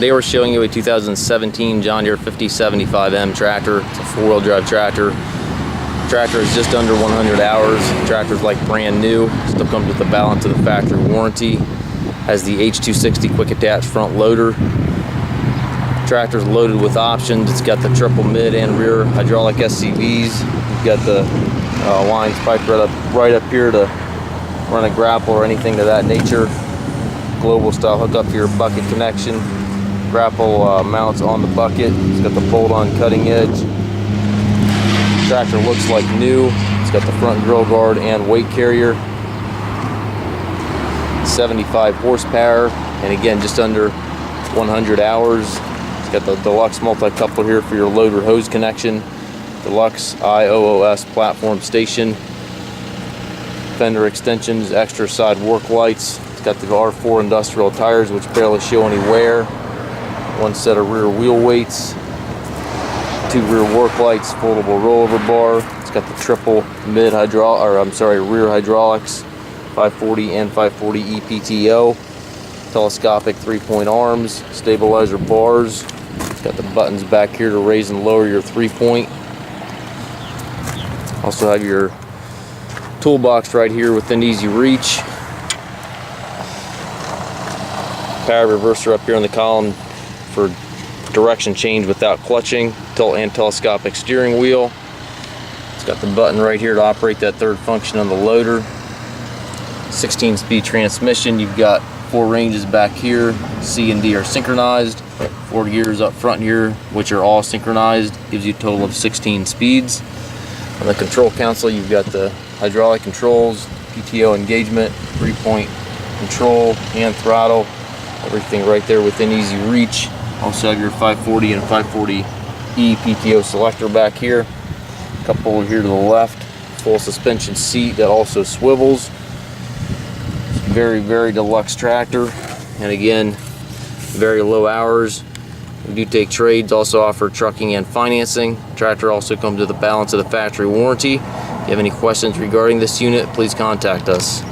Today we're showing you a 2017 John Deere 5075M tractor. It's a four-wheel drive tractor. Tractor is just under 100 hours. Tractor's like brand new. Still comes with the balance of the factory warranty. Has the H260 quick attach front loader. Tractor's loaded with options. It's got the triple mid and rear hydraulic SCV'S. You've got the lines piped right up here to run a grapple or anything of that nature. Global style hookup to your bucket connection. Grapple mounts on the bucket. It's got the bolt-on cutting edge. Tractor looks like new. It's got the front grill guard and weight carrier. 75 horsepower, and again just under 100 hours. It's got the Deluxe Multi-Coupler here for your loader hose connection. Deluxe IOOS platform station. Fender extensions, extra side work lights. It's got the R4 industrial tires which barely show any wear. One set of rear wheel weights. Two rear work lights, foldable rollover bar. It's got the triple mid rear hydraulics, 540 and 540 PTO, telescopic 3-point arms, stabilizer bars. It's got the buttons back here to raise and lower your 3-point. Also have your toolbox right here within easy reach. Power reverser up here on the column for direction change without clutching, tilt and telescopic steering wheel. It's got the button right here to operate that third function on the loader. 16-speed transmission. You've got 4 ranges back here. C and D are synchronized. 4 gears up front here, which are all synchronized. Gives you a total of 16 speeds. On the control console, you've got the hydraulic controls, PTO engagement, 3-point control, and throttle. Everything right there within easy reach. Also have your 540 and 540 PTO selector back here. Couple here to the left. Full suspension seat that also swivels. Very, very deluxe tractor. And again, very low hours. We do take trades, also offer trucking and financing. Tractor also comes with the balance of the factory warranty. If you have any questions regarding this unit, please contact us.